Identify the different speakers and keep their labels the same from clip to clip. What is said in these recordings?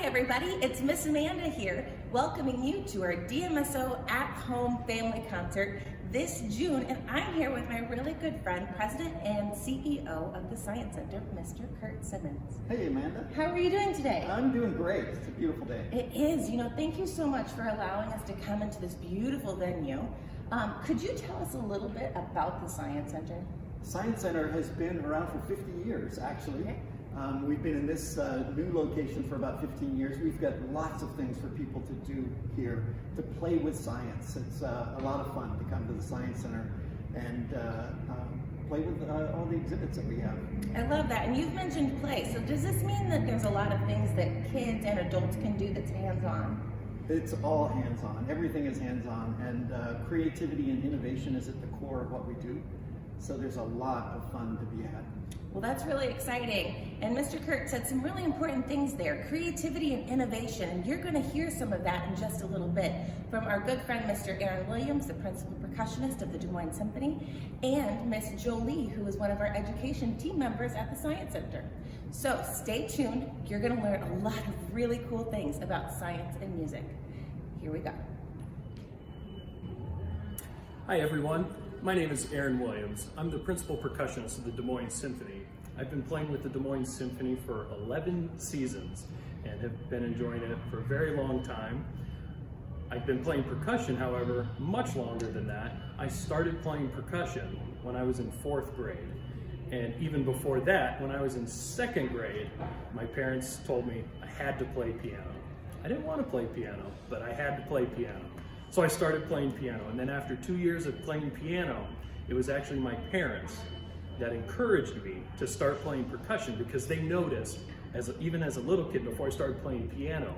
Speaker 1: Hi everybody, it's Miss Amanda here, welcoming you to our DMSO at-home family concert this June, and I'm here with my really good friend, President and CEO of the Science Center, Mr. Kurt Simmons.
Speaker 2: Hey Amanda.
Speaker 1: How are you doing today?
Speaker 2: I'm doing great. It's a beautiful day.
Speaker 1: It is. Thank you so much for allowing us to come into this beautiful venue. Could you tell us a little bit about the Science Center?
Speaker 2: Science Center has been around for 50 years, actually. Okay. We've been in this new location for about 15 years. We've got lots of things for people to do here, to play with science. It's a lot of fun to come to the Science Center and play with all the exhibits that we have.
Speaker 1: I love that. And you've mentioned play. So does this mean that there's a lot of things that kids and adults can do that's hands-on?
Speaker 2: It's all hands-on. Everything is hands-on. And creativity and innovation is at the core of what we do. So there's a lot of fun to be had.
Speaker 1: Well, that's really exciting. And Mr. Kurt said some really important things there, creativity and innovation. And you're going to hear some of that in just a little bit from our good friend, Mr. Aaron Williams, the Principal Percussionist of the Des Moines Symphony, and Miss Jolie, who is one of our education team members at the Science Center. So stay tuned. You're going to learn a lot of really cool things about science and music. Here we go.
Speaker 3: Hi everyone. My name is Aaron Williams. I'm the Principal Percussionist of the Des Moines Symphony. I've been playing with the Des Moines Symphony for 11 seasons and have been enjoying it for a very long time. I've been playing percussion, however, much longer than that. I started playing percussion when I was in 4th grade. And even before that, when I was in 2nd grade, my parents told me I had to play piano. I didn't want to play piano, but I had to play piano. So I started playing piano, and then after 2 years of playing piano, it was actually my parents that encouraged me to start playing percussion because they noticed, even as a little kid before I started playing piano,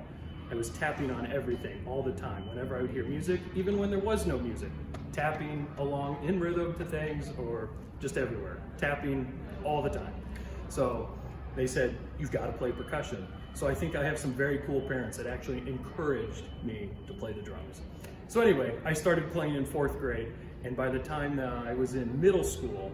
Speaker 3: I was tapping on everything all the time. Whenever I would hear music, even when there was no music, tapping along in rhythm to things or just everywhere, tapping all the time. So they said, you've got to play percussion. So I think I have some very cool parents that actually encouraged me to play the drums. So anyway, I started playing in 4th grade, and by the time I was in middle school,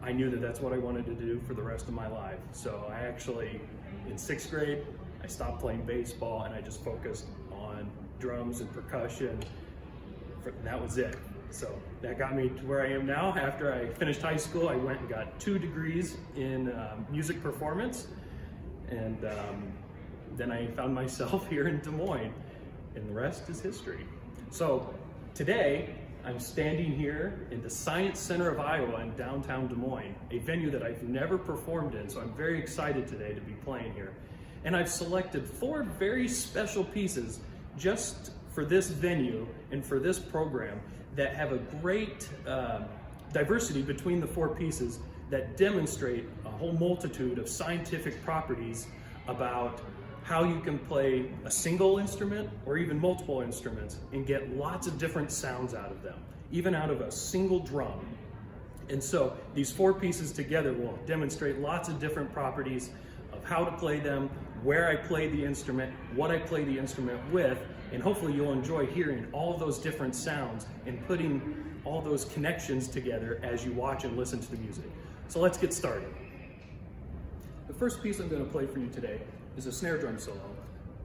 Speaker 3: I knew that that's what I wanted to do for the rest of my life. So I actually, in 6th grade, I stopped playing baseball and I just focused on drums and percussion, and that was it. So that got me to where I am now. After I finished high school, I went and got 2 degrees in music performance, and then I found myself here in Des Moines, and the rest is history. So today, I'm standing here in the Science Center of Iowa in downtown Des Moines, a venue that I've never performed in, so I'm very excited today to be playing here. And I've selected 4 very special pieces just for this venue and for this program that have a great diversity between the 4 pieces that demonstrate a whole multitude of scientific properties about how you can play a single instrument or even multiple instruments and get lots of different sounds out of them, even out of a single drum. And so these 4 pieces together will demonstrate lots of different properties of how to play them, where I play the instrument, what I play the instrument with, and hopefully you'll enjoy hearing all those different sounds and putting all those connections together as you watch and listen to the music. So let's get started. The first piece I'm going to play for you today is a snare drum solo,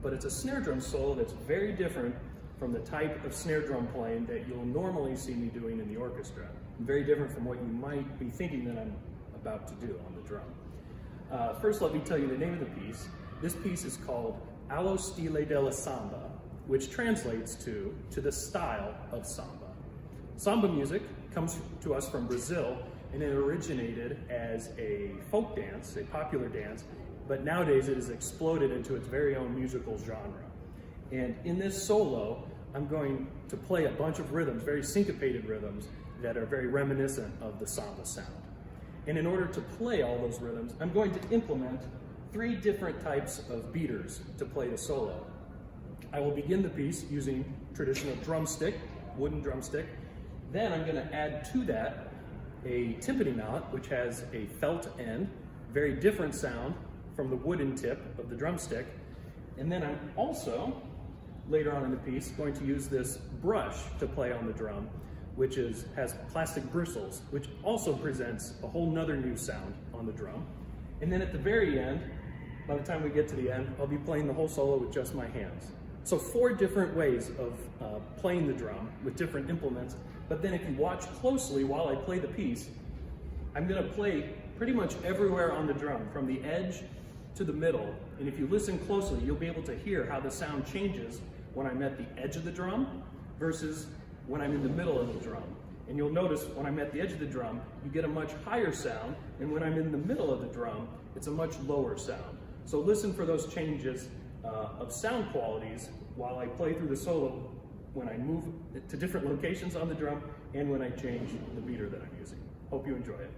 Speaker 3: but it's a snare drum solo that's very different from the type of snare drum playing that you'll normally see me doing in the orchestra. Very different from what you might be thinking that I'm about to do on the drum. First, let me tell you the name of the piece. This piece is called Allo Stile della Samba, which translates to the style of samba. Samba music comes to us from Brazil, and it originated as a folk dance, a popular dance, but nowadays it has exploded into its very own musical genre. And in this solo, I'm going to play a bunch of rhythms, very syncopated rhythms, that are very reminiscent of the samba sound. And in order to play all those rhythms, I'm going to implement 3 different types of beaters to play the solo. I will begin the piece using traditional drumstick, wooden drumstick. Then I'm going to add to that a timpani mallet, which has a felt end, very different sound from the wooden tip of the drumstick. And then I'm also, later on in the piece, going to use this brush to play on the drum, which has plastic bristles, which also presents a whole nother new sound on the drum. And then at the very end, by the time we get to the end, I'll be playing the whole solo with just my hands. So 4 different ways of playing the drum with different implements, but then if you watch closely while I play the piece, I'm gonna play pretty much everywhere on the drum, from the edge to the middle. And if you listen closely, you'll be able to hear how the sound changes when I'm at the edge of the drum versus when I'm in the middle of the drum. And you'll notice when I'm at the edge of the drum, you get a much higher sound, and when I'm in the middle of the drum, it's a much lower sound. So listen for those changes of sound qualities while I play through the solo, when I move to different locations on the drum and when I change the beater that I'm using. Hope you enjoy it.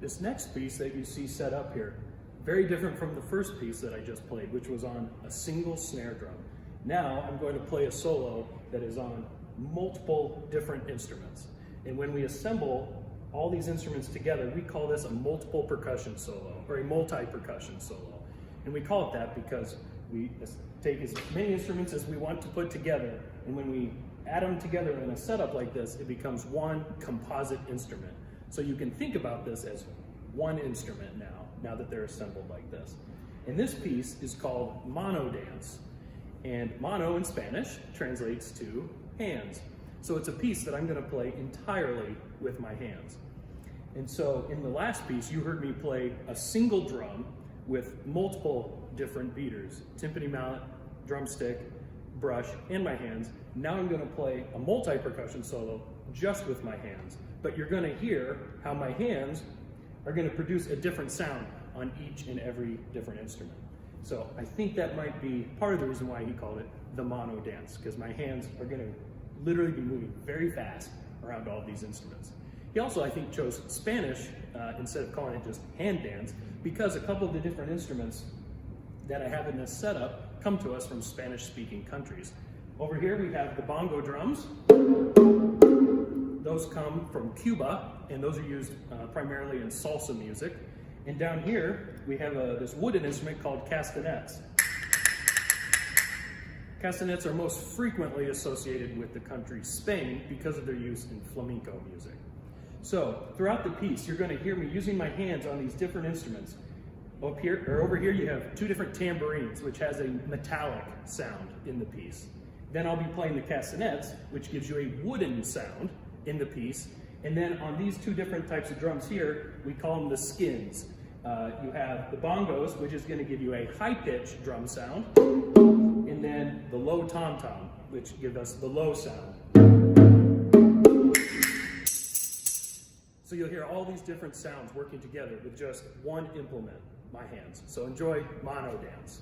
Speaker 3: This next piece that you see set up here, very different from the first piece that I just played, which was on a single snare drum. Now I'm going to play a solo that is on multiple different instruments. And when we assemble all these instruments together, we call this a multiple percussion solo, or a multi-percussion solo. And we call it that because we take as many instruments as we want to put together, and when we add them together in a setup like this, it becomes one composite instrument. So you can think about this as one instrument now that they're assembled like this. And this piece is called mano dance. And mano in Spanish translates to hands. So it's a piece that I'm going to play entirely with my hands. And so in the last piece, you heard me play a single drum with multiple different beaters, timpani, mallet, drumstick, brush, and my hands. Now I'm going to play a multi-percussion solo just with my hands. But you're going to hear how my hands are going to produce a different sound on each and every different instrument. So I think that might be part of the reason why he called it the mano dance, because my hands are going to literally be moving very fast around all of these instruments. He also, I think, chose Spanish instead of calling it just hand dance, because a couple of the different instruments that I have in this setup come to us from Spanish-speaking countries. Over here we have the bongo drums. Those come from Cuba, and those are used primarily in salsa music. And down here, we have this wooden instrument called castanets. Castanets are most frequently associated with the country Spain because of their use in flamenco music. So throughout the piece, you're going to hear me using my hands on these different instruments. Up here, or over here, you have two different tambourines, which has a metallic sound in the piece. Then I'll be playing the castanets, which gives you a wooden sound in the piece. And then on these two different types of drums here, we call them the skins. You have the bongos, which is going to give you a high-pitched drum sound, and then the low tom-tom, which gives us the low sound. So you'll hear all these different sounds working together with just one implement, my hands. So enjoy mono dance.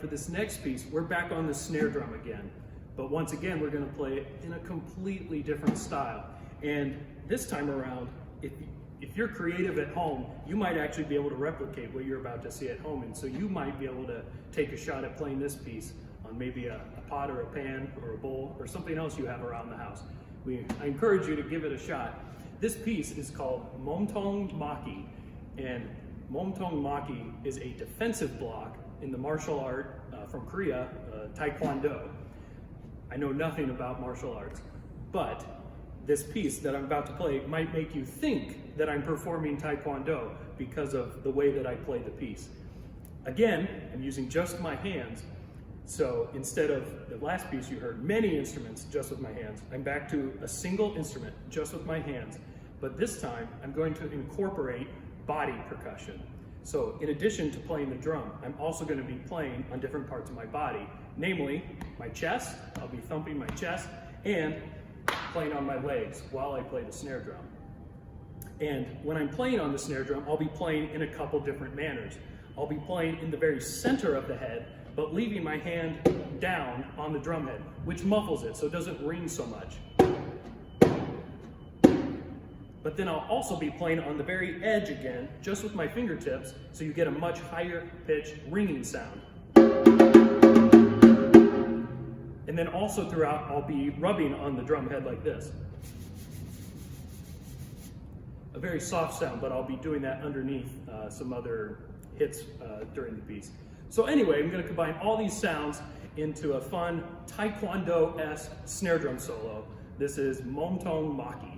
Speaker 3: For this next piece, we're back on the snare drum again. But once again, we're going to play it in a completely different style. And this time around, if you're creative at home, you might actually be able to replicate what you're about to see at home. And so you might be able to take a shot at playing this piece on maybe a pot or a pan or a bowl or something else you have around the house. I encourage you to give it a shot. This piece is called Momtong Maki. And Momtong Maki is a defensive block in the martial art from Korea, Taekwondo. I know nothing about martial arts, but this piece that I'm about to play might make you think that I'm performing Taekwondo because of the way that I play the piece. Again, I'm using just my hands, so instead of the last piece you heard many instruments just with my hands, I'm back to a single instrument just with my hands, but this time I'm going to incorporate body percussion. So in addition to playing the drum, I'm also going to be playing on different parts of my body, namely my chest. I'll be thumping my chest and playing on my legs while I play the snare drum. And when I'm playing on the snare drum, I'll be playing in a couple different manners. I'll be playing in the very center of the head, but leaving my hand down on the drum head, which muffles it so it doesn't ring so much. But then I'll also be playing on the very edge again, just with my fingertips, so you get a much higher pitched ringing sound. And then also throughout, I'll be rubbing on the drum head like this. A very soft sound, but I'll be doing that underneath some other hits during the piece. So anyway, I'm going to combine all these sounds into a fun Taekwondo-esque snare drum solo. This is Momtong Maki.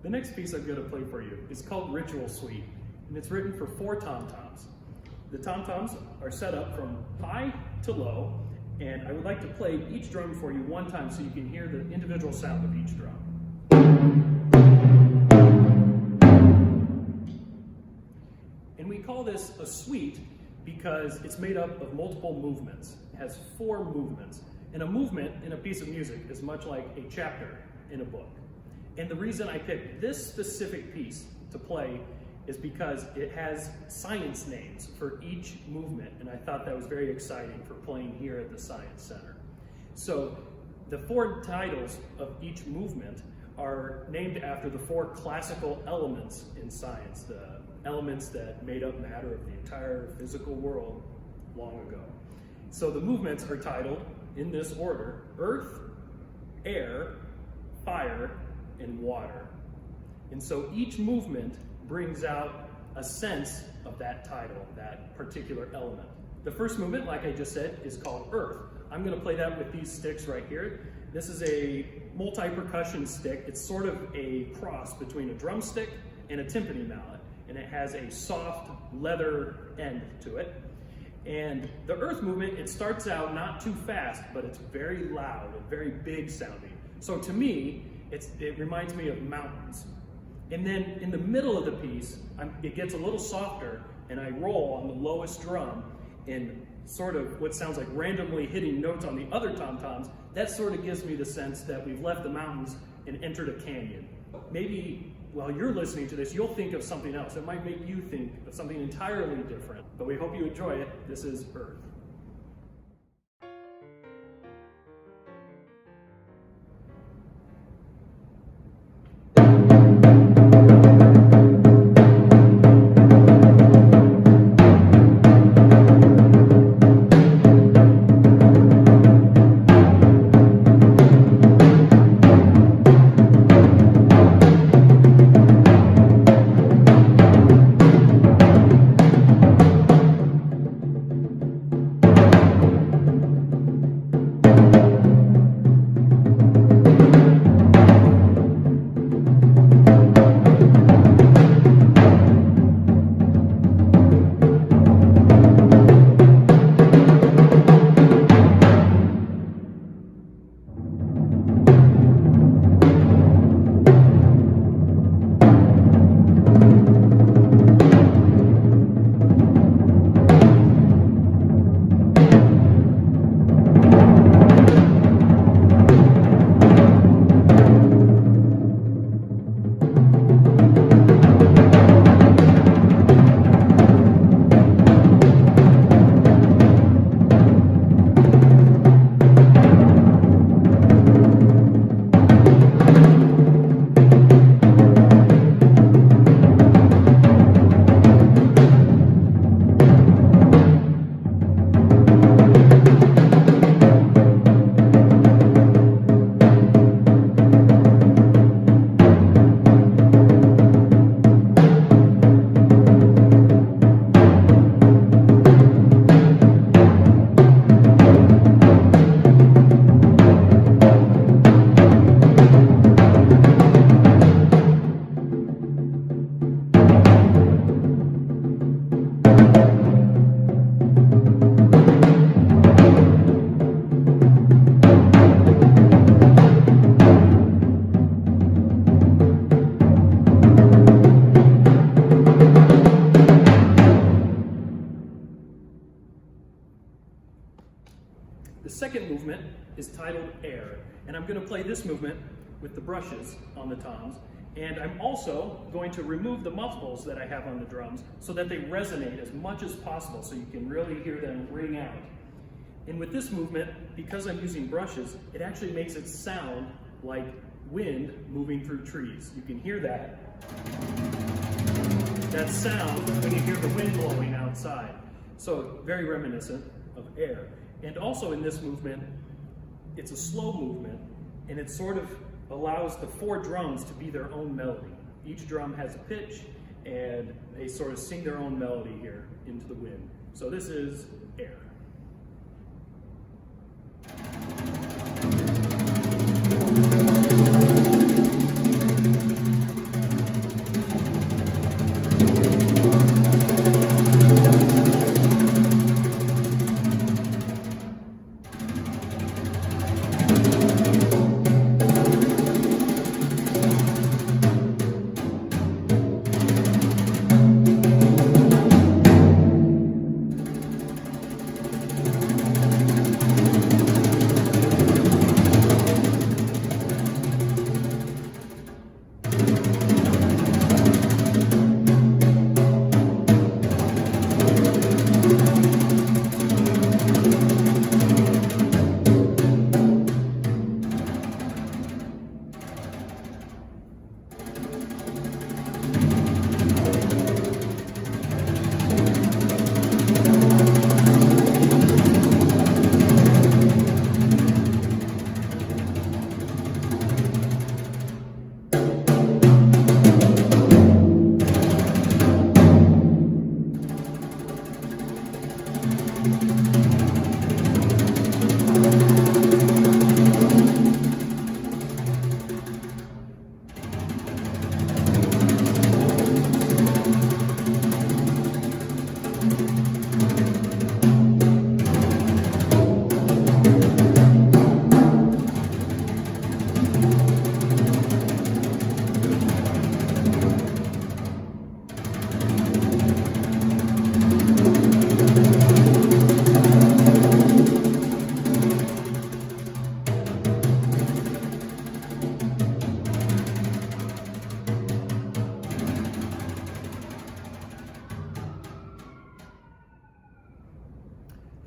Speaker 3: The next piece I'm going to play for you is called Ritual Suite, and it's written for 4 tom-toms. The tom-toms are set up from high to low, and I would like to play each drum for you one time so you can hear the individual sound of each drum. And we call this a suite because it's made up of multiple movements. It has 4 movements. And a movement in a piece of music is much like a chapter in a book. And the reason I picked this specific piece to play is because it has science names for each movement, and I thought that was very exciting for playing here at the Science Center. So the 4 titles of each movement are named after the 4 classical elements in science, the elements that made up matter of the entire physical world long ago. So the movements are titled, in this order, Earth, Air, Fire, and Water. And so each movement brings out a sense of that title, that particular element. The first movement, like I just said, is called Earth. I'm going to play that with these sticks right here. This is a multi-percussion stick. It's sort of a cross between a drumstick and a timpani mallet, and it has a soft leather end to it. And the Earth movement, it starts out not too fast, but it's very loud and very big sounding. So to me, it reminds me of mountains. And then in the middle of the piece, it gets a little softer, and I roll on the lowest drum and sort of what sounds like randomly hitting notes on the other tom-toms. That sort of gives me the sense that we've left the mountains and entered a canyon. Maybe while you're listening to this, you'll think of something else. It might make you think of something entirely different, but we hope you enjoy it. This is Earth. The second movement is titled Air, and I'm going to play this movement with the brushes on the toms, and I'm also going to remove the muffles that I have on the drums so that they resonate as much as possible so you can really hear them ring out. And with this movement, because I'm using brushes, it actually makes it sound like wind moving through trees. You can hear that sound when you hear the wind blowing outside. So very reminiscent of air. And also in this movement, it's a slow movement, and it sort of allows the 4 drums to be their own melody. Each drum has a pitch, and they sort of sing their own melody here into the wind. So this is Air.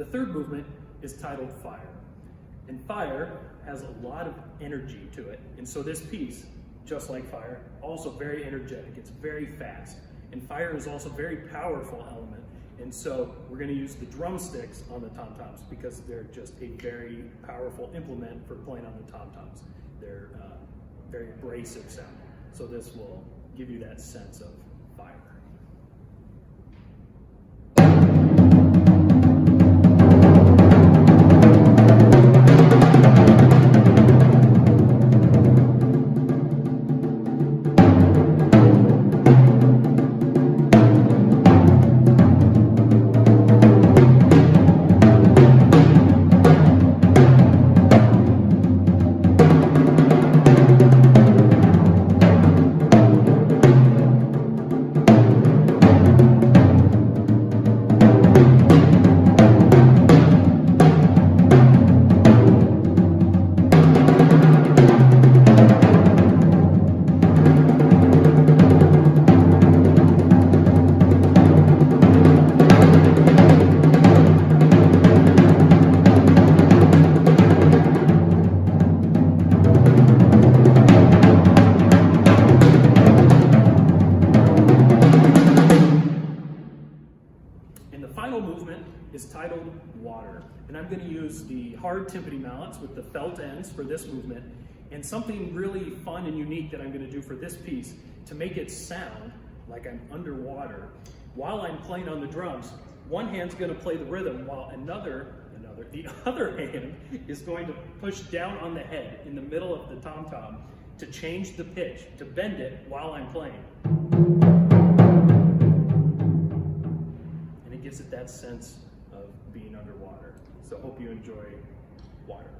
Speaker 3: third movement is titled Fire. And fire has a lot of energy to it. And so this piece, just like fire, also very energetic. It's very fast. And fire is also a very powerful element. And so we're going to use the drumsticks on the tom-toms because they're just a very powerful implement for playing on the tom-toms. They're very abrasive sounding. So this will give you that sense of fire. Is titled Water, and I'm going to use the hard timpani mallets with the felt ends for this movement, and something really fun and unique that I'm going to do for this piece to make it sound like I'm underwater while I'm playing on the drums. One hand's going to play the rhythm while the other hand is going to push down on the head in the middle of the tom-tom to change the pitch, to bend it while I'm playing. And it gives it that sense of being underwater. So hope you enjoy Water.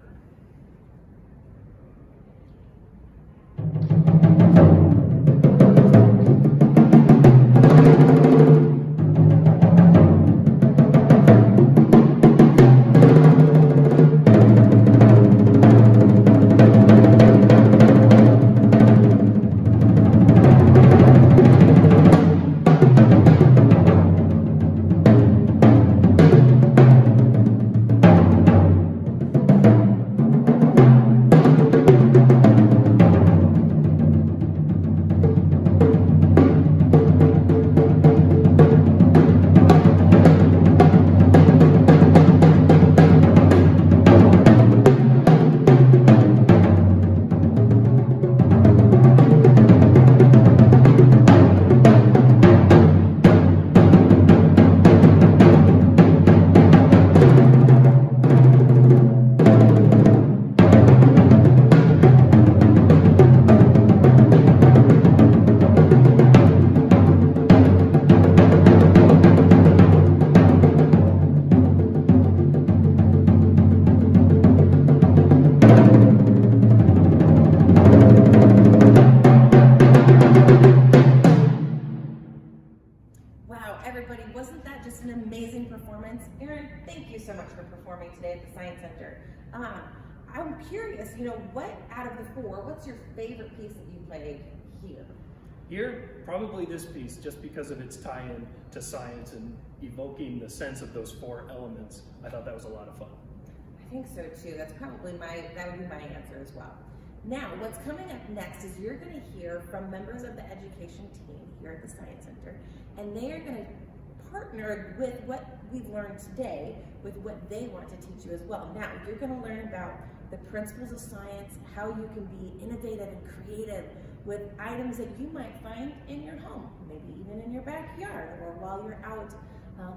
Speaker 1: Everybody, wasn't that just an amazing performance? Aaron, thank you so much for performing today at the Science Center. I'm curious, what out of the four, what's your favorite piece that you played here?
Speaker 3: Here, probably this piece, just because of its tie-in to science and evoking the sense of those four elements. I thought that was a lot of fun.
Speaker 1: I think so too. That would be my answer as well. Now, what's coming up next is you're going to hear from members of the education team here at the Science Center, and they are going to partner with what we've learned today with what they want to teach you as well. Now, you're going to learn about the principles of science, how you can be innovative and creative with items that you might find in your home, maybe even in your backyard or while you're out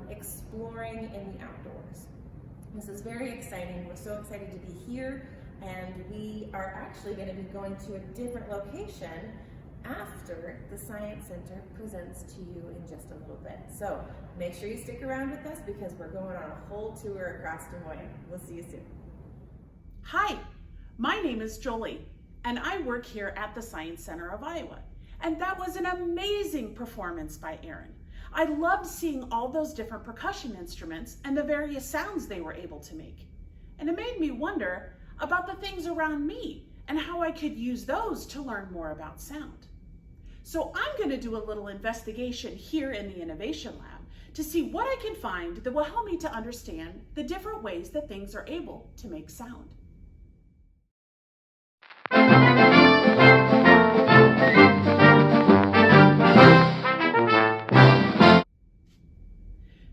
Speaker 1: exploring in the outdoors. This is very exciting. We're so excited to be here, and we are actually going to be going to a different location after the Science Center presents to you in just a little bit. So make sure you stick around with us because we're going on a whole tour across Des Moines. We'll see you soon.
Speaker 4: Hi, my name is Jolie, and I work here at the Science Center of Iowa. And that was an amazing performance by Aaron. I loved seeing all those different percussion instruments and the various sounds they were able to make. And it made me wonder about the things around me and how I could use those to learn more about sound. So I'm going to do a little investigation here in the Innovation Lab to see what I can find that will help me to understand the different ways that things are able to make sound.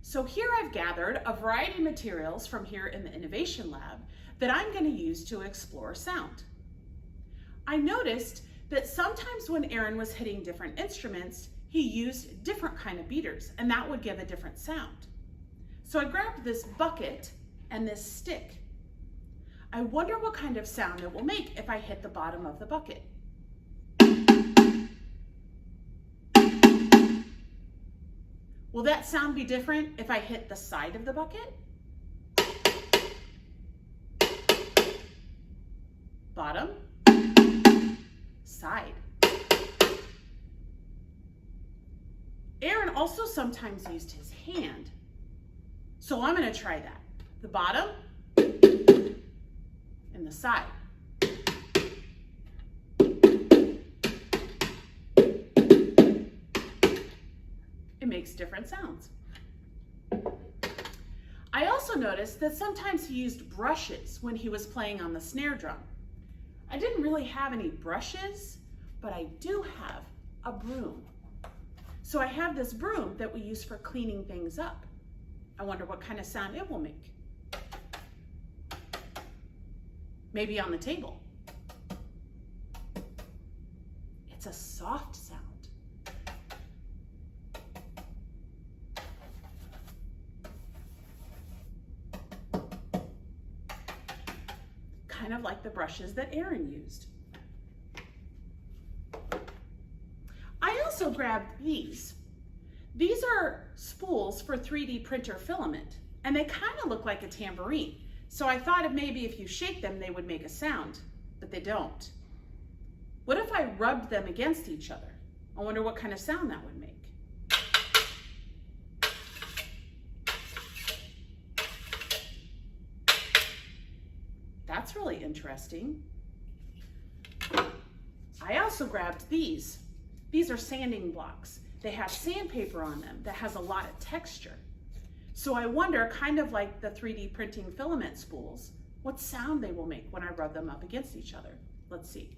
Speaker 4: So here I've gathered a variety of materials from here in the Innovation Lab that I'm going to use to explore sound. I noticed that sometimes when Aaron was hitting different instruments, he used different kind of beaters, and that would give a different sound. So I grabbed this bucket and this stick. I wonder what kind of sound it will make if I hit the bottom of the bucket. Will that sound be different if I hit the side of the bucket? Bottom, side. Aaron also sometimes used his hand. So I'm going to try that. The bottom and the side. It makes different sounds. I also noticed that sometimes he used brushes when he was playing on the snare drum. I didn't really have any brushes, but I do have a broom. So I have this broom that we use for cleaning things up. I wonder what kind of sound it will make. Maybe on the table. It's a soft sound. Kind of like the brushes that Aaron used. I also grabbed these. These are spools for 3D printer filament, and they kind of look like a tambourine. So I thought maybe if you shake them, they would make a sound, but they don't. What if I rubbed them against each other? I wonder what kind of sound that would make. That's really interesting. I also grabbed these. These are sanding blocks. They have sandpaper on them that has a lot of texture. So I wonder, kind of like the 3D printing filament spools, what sound they will make when I rub them up against each other. Let's see.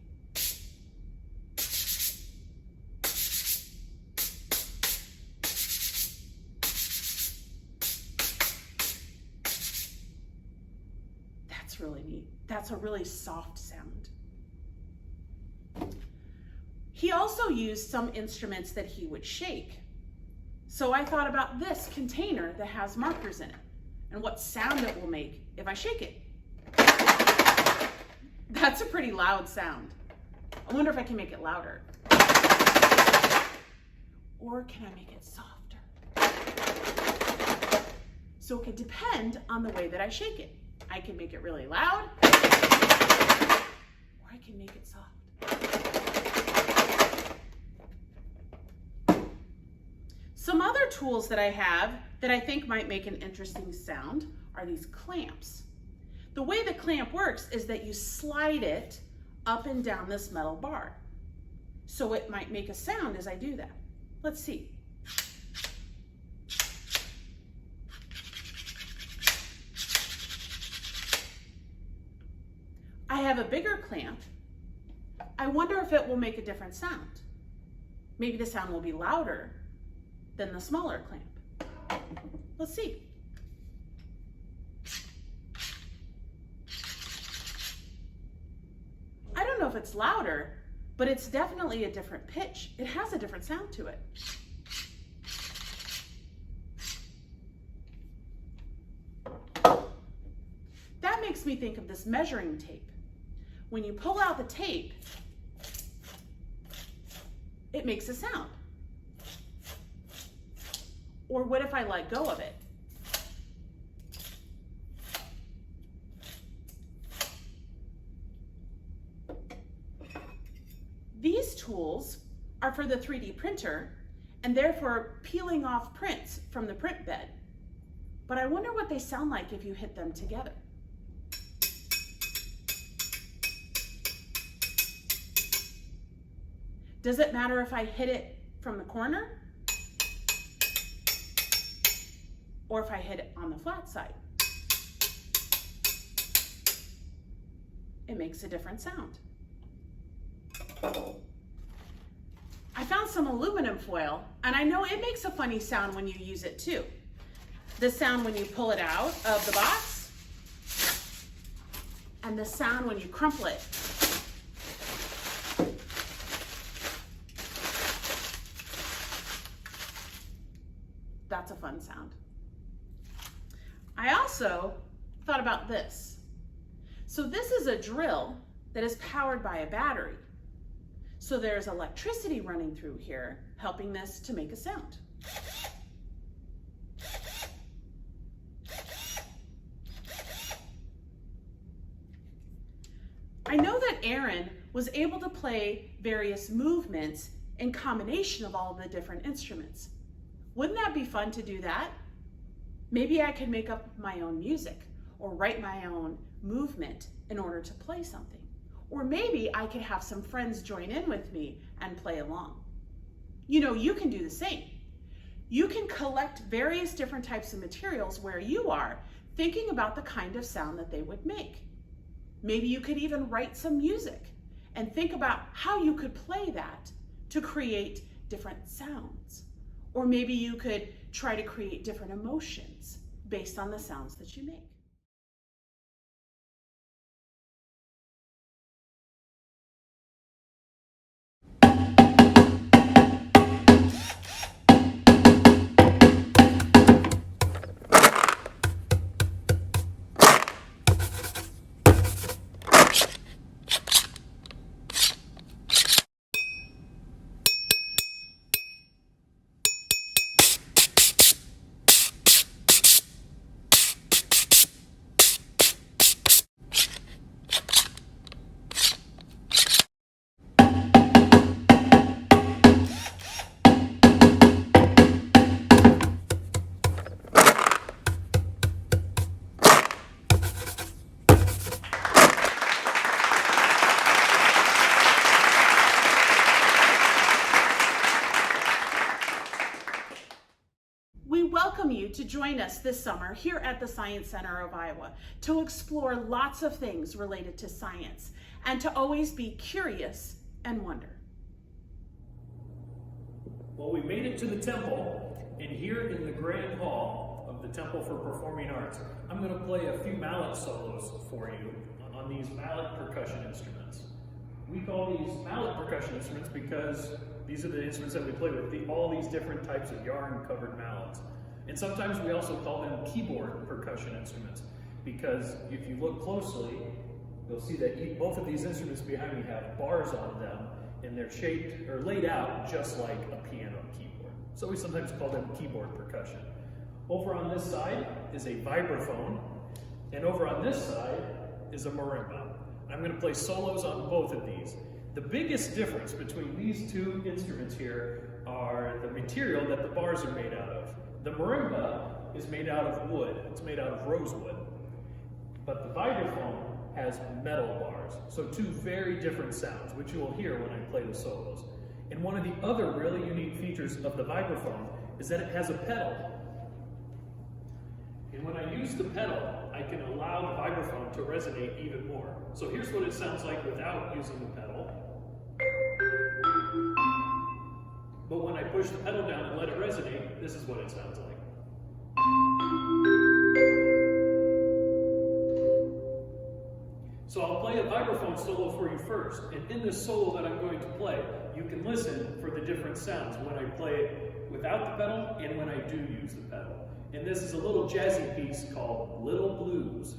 Speaker 4: That's really neat. That's a really soft sound. He also used some instruments that he would shake. So I thought about this container that has markers in it and what sound it will make if I shake it. That's a pretty loud sound. I wonder if I can make it louder. Or can I make it softer? So it could depend on the way that I shake it. I can make it really loud, or I can make it soft. Some other tools that I have that I think might make an interesting sound are these clamps. The way the clamp works is that you slide it up and down this metal bar. So it might make a sound as I do that. Let's see. I have a bigger clamp. I wonder if it will make a different sound. Maybe the sound will be louder than the smaller clamp. Let's see. I don't know if it's louder, but it's definitely a different pitch. It has a different sound to it. That makes me think of this measuring tape. When you pull out the tape, it makes a sound. Or what if I let go of it? These tools are for the 3D printer and therefore peeling off prints from the print bed. But I wonder what they sound like if you hit them together. Does it matter if I hit it from the corner or if I hit it on the flat side, it makes a different sound. I found some aluminum foil, and I know it makes a funny sound when you use it too. The sound when you pull it out of the box, and the sound when you crumple it. That's a fun sound. I also thought about this. So this is a drill that is powered by a battery. So there's electricity running through here, helping this to make a sound. I know that Aaron was able to play various movements in combination of all the different instruments. Wouldn't that be fun to do that? Maybe I could make up my own music or write my own movement in order to play something. Or maybe I could have some friends join in with me and play along. You know, you can do the same. You can collect various different types of materials where you are, thinking about the kind of sound that they would make. Maybe you could even write some music and think about how you could play that to create different sounds. Or maybe you could try to create different emotions based on the sounds that you make. Welcome you to join us this summer here at the Science Center of Iowa to explore lots of things related to science and to always be curious and wonder.
Speaker 3: Well, we made it to the temple, and here in the Grand Hall of the Temple for Performing Arts, I'm going to play a few mallet solos for you on these mallet percussion instruments. We call these mallet percussion instruments because these are the instruments that we play with, all these different types of yarn-covered mallets. And sometimes we also call them keyboard percussion instruments because if you look closely, you'll see that both of these instruments behind me have bars on them, and they're shaped or laid out just like a piano keyboard. So we sometimes call them keyboard percussion. Over on this side is a vibraphone, and over on this side is a marimba. I'm going to play solos on both of these. The biggest difference between these two instruments here are the material that the bars are made out of. The marimba is made out of wood. It's made out of rosewood. But the vibraphone has metal bars. So two very different sounds, which you will hear when I play the solos. And one of the other really unique features of the vibraphone is that it has a pedal. And when I use the pedal, I can allow the vibraphone to resonate even more. So here's what it sounds like without using the pedal. But when I push the pedal down and let it resonate, this is what it sounds like. So I'll play a vibraphone solo for you first, and in this solo that I'm going to play, you can listen for the different sounds when I play it without the pedal and when I do use the pedal. And this is a little jazzy piece called Little Blues.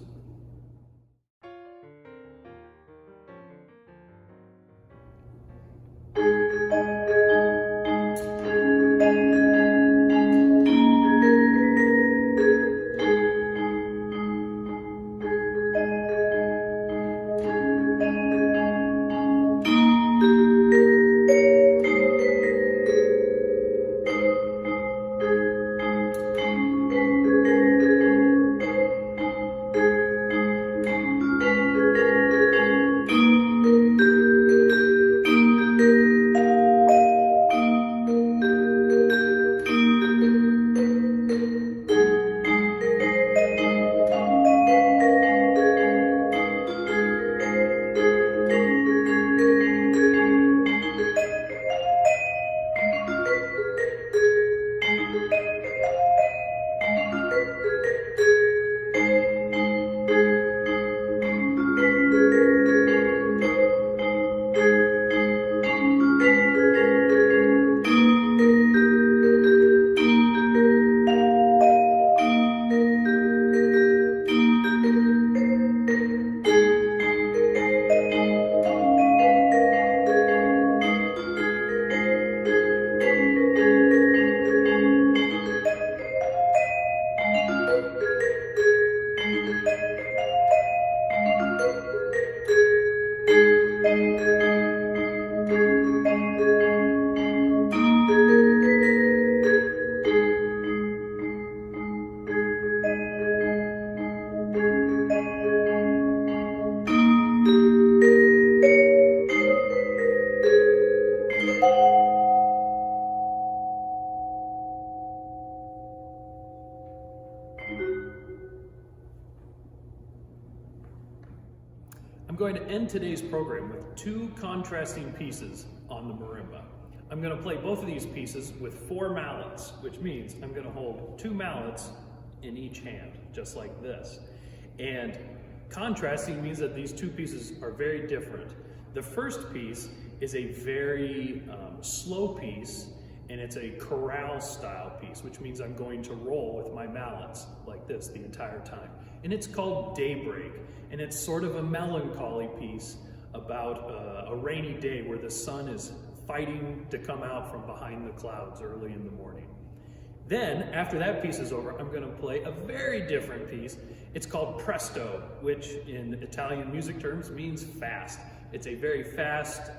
Speaker 3: going to end today's program with 2 contrasting pieces on the marimba. I'm going to play both of these pieces with 4 mallets, which means I'm going to hold 2 mallets in each hand, just like this. And contrasting means that these 2 pieces are very different. The first piece is a very slow piece, and it's a chorale style piece, which means I'm going to roll with my mallets like this the entire time. And it's called Daybreak, and it's sort of a melancholy piece about a rainy day where the sun is fighting to come out from behind the clouds early in the morning. Then, after that piece is over, I'm going to play a very different piece. It's called Presto, which in Italian music terms means fast. It's a very fast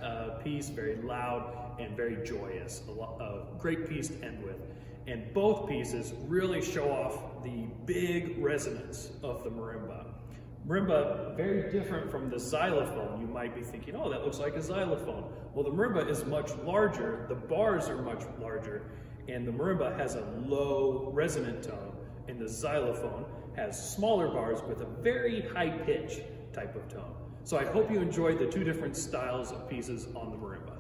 Speaker 3: piece, very loud and very joyous. A great piece to end with. And both pieces really show off the big resonance of the marimba. Marimba, very different from the xylophone. You might be thinking, oh, that looks like a xylophone. Well, the marimba is much larger, the bars are much larger, and the marimba has a low resonant tone, and the xylophone has smaller bars with a very high pitch type of tone. So I hope you enjoyed the 2 different styles of pieces on the marimba.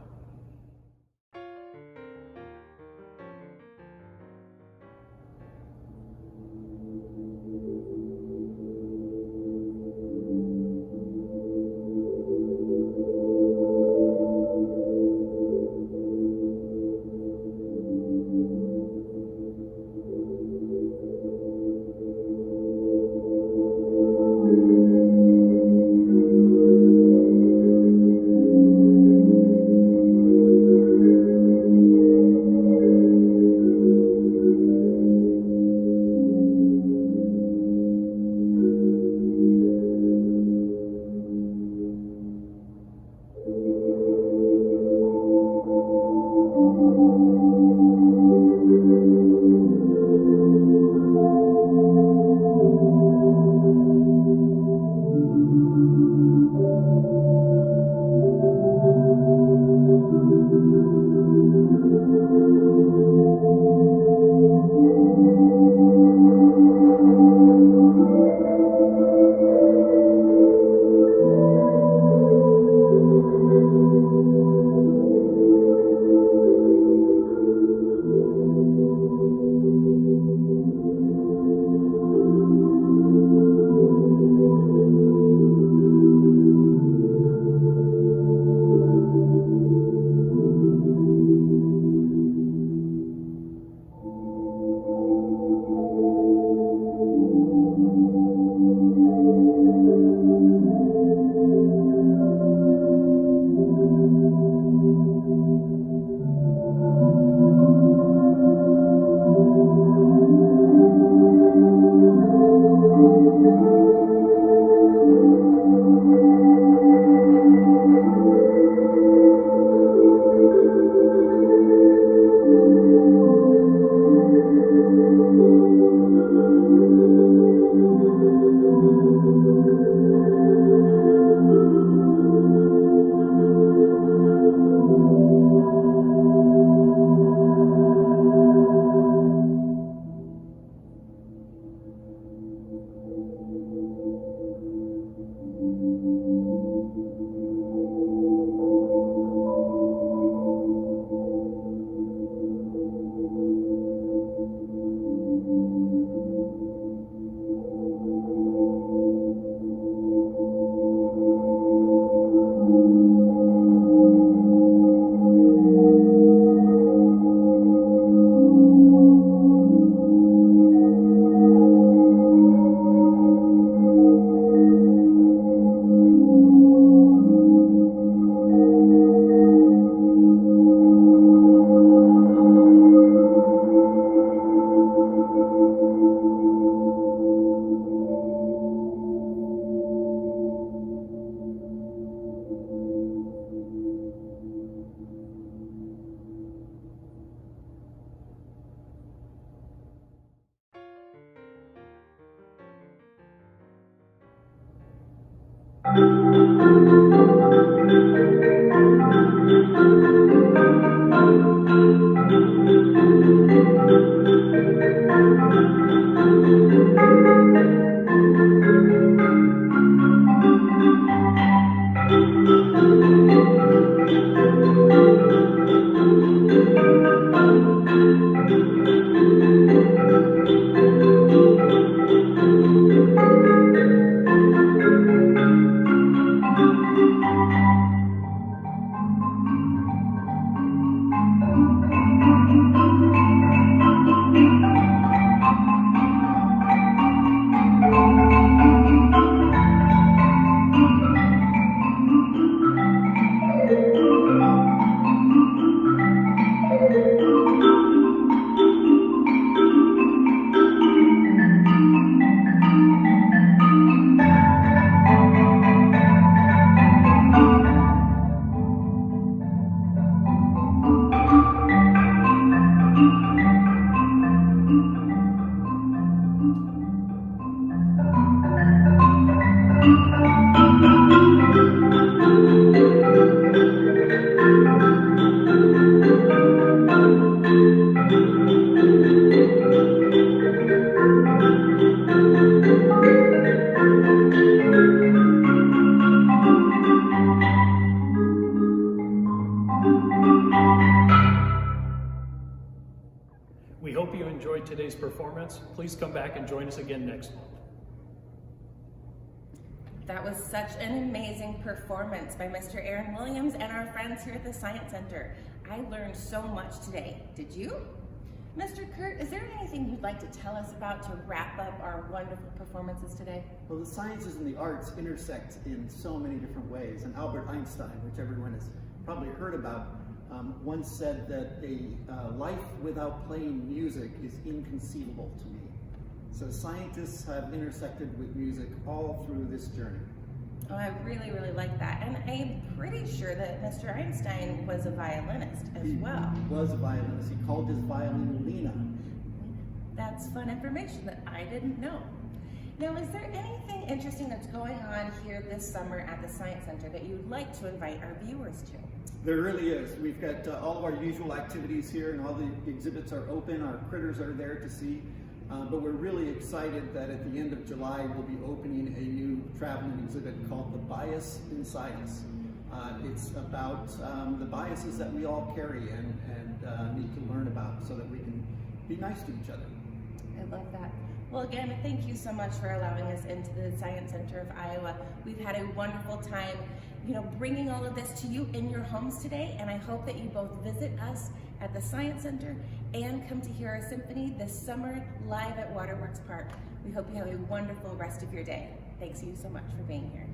Speaker 3: enjoyed today's performance, please come back and join us again next month.
Speaker 1: That was such an amazing performance by Mr. Aaron Williams and our friends here at the Science Center. I learned so much today. Did you? Mr. Kurt, is there anything you'd like to tell us about to wrap up our wonderful performances today?
Speaker 2: Well, the sciences and the arts intersect in so many different ways, and Albert Einstein, which everyone has probably heard about, once said that a life without playing music is inconceivable to me. So scientists have intersected with music all through this journey.
Speaker 1: Oh, I really, really like that. And I'm pretty sure that Mr. Einstein was a violinist as well.
Speaker 2: He was a violinist. He called his violin Lena.
Speaker 1: That's fun information that I didn't know. Now, is there anything interesting that's going on here this summer at the Science Center that you'd like to invite our viewers to?
Speaker 2: There really is. We've got all of our usual activities here, and all the exhibits are open. Our critters are there to see. But we're really excited that at the end of July, we'll be opening a new traveling exhibit called The Bias in Science. It's about the biases that we all carry and need to learn about so that we can be nice to each other.
Speaker 1: I love that. Well, again, thank you so much for allowing us into the Science Center of Iowa. We've had a wonderful time, bringing all of this to you in your homes today, and I hope that you both visit us at the Science Center and come to hear our symphony this summer live at Waterworks Park. We hope you have a wonderful rest of your day. Thanks you so much for being here.